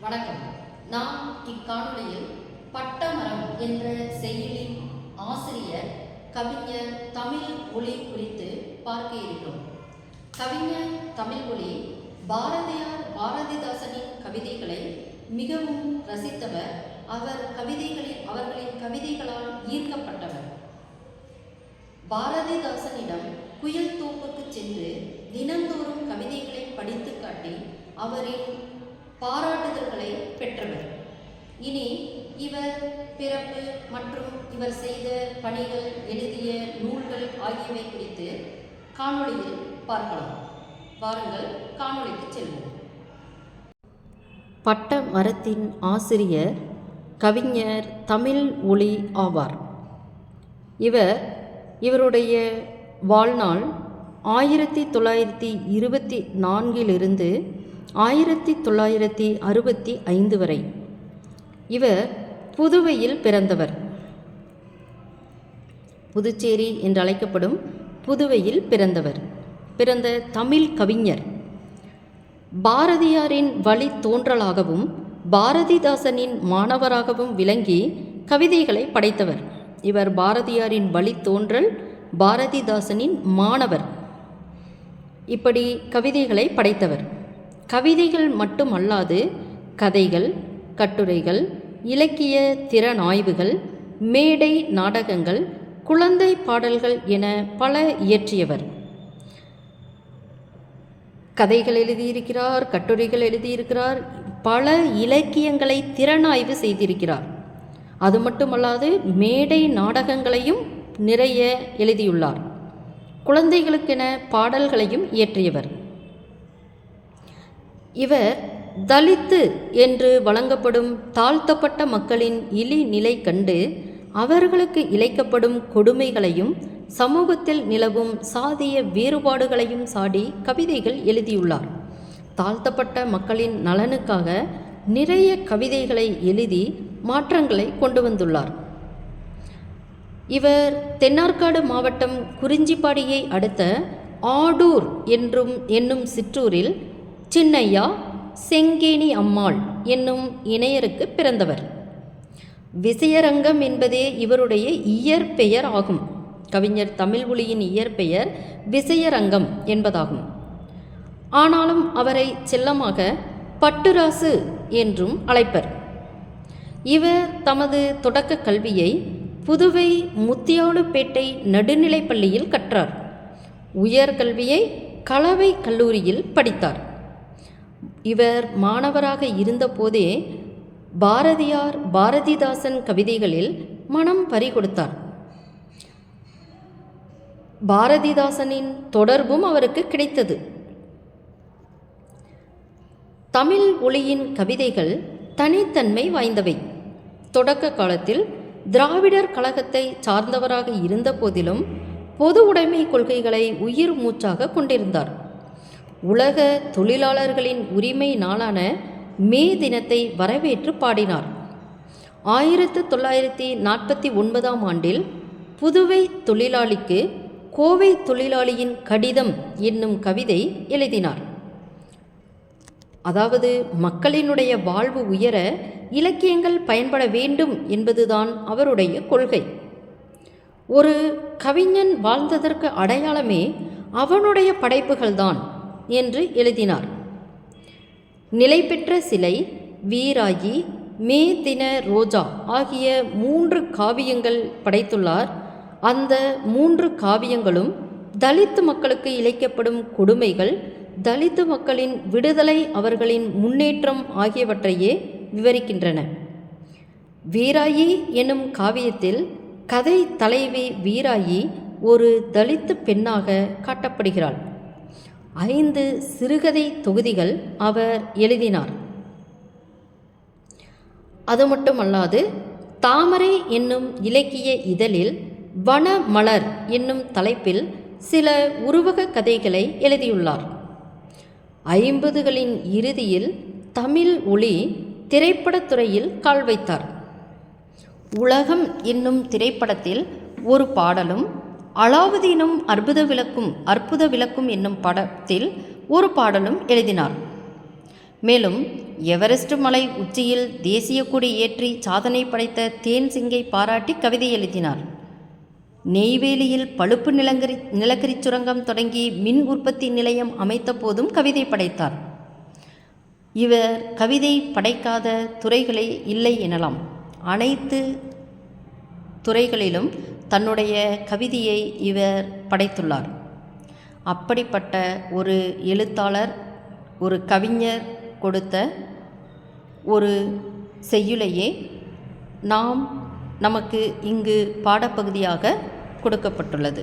வணக்கம். நாம் இக்காணொளியில் பட்டமரம் என்ற செய்யுளின் ஆசிரியர் கவிஞர் தமிழ் ஒளி குறித்து பார்க்க இருக்கிறோம். கவிஞர் தமிழ் ஒளி பாரதிதாசனின் கவிதைகளை மிகவும் ரசித்தவர். அவர்களின் கவிதைகளால் ஈர்க்கப்பட்டவர். பாரதிதாசனிடம் குயில் தோப்புக்கு சென்று தினந்தோறும் கவிதைகளை படித்து காட்டி அவரின் பாராட்டுதல்களை பெற்றவர். இனி இவர் பிறப்பு மற்றும் இவர் செய்த பணிகள், எழுதிய நூல்கள் ஆகியவை குறித்து காணொளியில் பார்க்கலாம். வாருங்கள், காணொளிக்கு செல்வோம். பட்ட மரத்தின் ஆசிரியர் கவிஞர் தமிழ் ஒளி ஆவார். இவருடைய வாழ்நாள் 1924 1965 வரை. இவர் புதுவையில் பிறந்தவர். புதுச்சேரி என்று அழைக்கப்படும் புதுவையில் பிறந்த தமிழ் கவிஞர். பாரதியாரின் வழி தோன்றலாகவும் பாரதிதாசனின் மாணவராகவும் விளங்கி கவிதைகளை படைத்தவர். இவர் பாரதியாரின் வழி தோன்றல், பாரதிதாசனின் மாணவர். இப்படி கவிதைகளை படைத்தவர். கவிதைகள் மட்டுமல்லாது கதைகள், கட்டுரைகள், இலக்கிய திறனாய்வுகள், மேடை நாடகங்கள், குழந்தை பாடல்கள் என பல இயற்றியவர். கதைகள் எழுதியிருக்கிறார், கட்டுரைகள் எழுதியிருக்கிறார், பல இலக்கியங்களை திறனாய்வு செய்திருக்கிறார். அது மட்டுமல்லாது மேடை நாடகங்களையும் நிறைய எழுதியுள்ளார். குழந்தைகளுக்கென பாடல்களையும் இயற்றியவர். இவர் தலித்து என்று வழங்கப்படும் தாழ்த்தப்பட்ட மக்களின் இழிநிலை கண்டு அவர்களுக்கு இழைக்கப்படும் கொடுமைகளையும் சமூகத்தில் நிலவும் சாதிய வேறுபாடுகளையும் சாடி கவிதைகள் எழுதியுள்ளார். தாழ்த்தப்பட்ட மக்களின் நலனுக்காக நிறைய கவிதைகளை எழுதி மாற்றங்களை கொண்டு வந்துள்ளார். இவர் தென்னார்காடு மாவட்டம் குறிஞ்சிப்பாடியை அடுத்த ஆடூர் என்னும் சிற்றூரில் சின்னையா செங்கேணி அம்மாள் என்னும் இணையருக்கு பிறந்தவர். விசயரங்கம் என்பதே இவருடைய இயற்பெயர் ஆகும். கவிஞர் தமிழ் ஒளியின் இயற்பெயர் விசயரங்கம் என்பதாகும். ஆனாலும் அவரை செல்லமாக பட்டுராசு என்றும் அழைப்பர். இவர் தமது தொடக்க கல்வியை புதுவை முத்தியாலுப்பேட்டை நடுநிலைப்பள்ளியில் கற்றார். உயர்கல்வியை கலவை கல்லூரியில் படித்தார். இவர் மாணவராக இருந்தபோதே பாரதிதாசன் கவிதைகளில் மனம் பறிகொடுத்தார். பாரதிதாசனின் தொடர்பும் அவருக்கு கிடைத்தது. தமிழ் ஒளியின் கவிதைகள் தனித்தன்மை வாய்ந்தவை. தொடக்க காலத்தில் திராவிடர் கழகத்தை சார்ந்தவராக இருந்த போதிலும் பொது உடைமை கொள்கைகளை உயிர் மூச்சாக கொண்டிருந்தார். உலக தொழிலாளர்களின் உரிமை நாளான மே தினத்தை வரவேற்று பாடினார். 1949 ஆண்டில் புதுவை தொழிலாளிக்கு கோவை தொழிலாளியின் கடிதம் என்னும் கவிதை எழுதினார். அதாவது மக்களினுடைய வாழ்வு உயர இலக்கியங்கள் பயன்பட வேண்டும் என்பதுதான் அவருடைய கொள்கை. ஒரு கவிஞன் வாழ்ந்ததற்கு அடையாளமே அவனுடைய படைப்புகள்தான் என்று எழுதினார். நிலை பெற்ற சிலை, வீராயி, மே தின ரோஜா ஆகிய 3 காவியங்கள் படைத்துள்ளார். அந்த 3 காவியங்களும் தலித்து மக்களுக்கு இழைக்கப்படும் கொடுமைகள், தலித்து மக்களின் விடுதலை, அவர்களின் முன்னேற்றம் ஆகியவற்றையே விவரிக்கின்றன. வீராயி என்னும் காவியத்தில் கதை தலைவி வீராயி ஒரு தலித்து பெண்ணாக காட்டப்படுகிறாள். 5 சிறுகதை தொகுதிகள் அவர் எழுதினார். அது மட்டுமல்லாது தாமரை என்னும் இலக்கிய இதழில் வனமலர் என்னும் தலைப்பில் சில உருவக கதைகளை எழுதியுள்ளார். 50களின் இறுதியில் தமிழ் ஒளி திரைப்படத்துறையில் கால் வைத்தார். உலகம் என்னும் திரைப்படத்தில் ஒரு பாடலும், அலாவுதீனும் அற்புத விளக்கும் என்னும் படத்தில் ஒரு பாடலும் எழுதினார். மேலும் எவரெஸ்ட் மலை உச்சியில் தேசிய கொடி ஏற்றி சாதனை படைத்த தேன் சிங்கை பாராட்டி கவிதை எழுதினார். நெய்வேலியில் பழுப்பு நிலக்கரி சுரங்கம் தொடங்கி மின் உற்பத்தி நிலையம் அமைத்த போதும் கவிதை படைத்தார். இவர் கவிதை படைக்காத துறைகளே இல்லை எனலாம். அனைத்து துறைகளிலும் தன்னுடைய கவிதையை இவர் படைத்துள்ளார். அப்படிப்பட்ட ஒரு எழுத்தாளர், ஒரு கவிஞர் கொடுத்த ஒரு செய்யுளையே நமக்கு இங்கு பாடப்பகுதியாக கொடுக்கப்பட்டுள்ளது.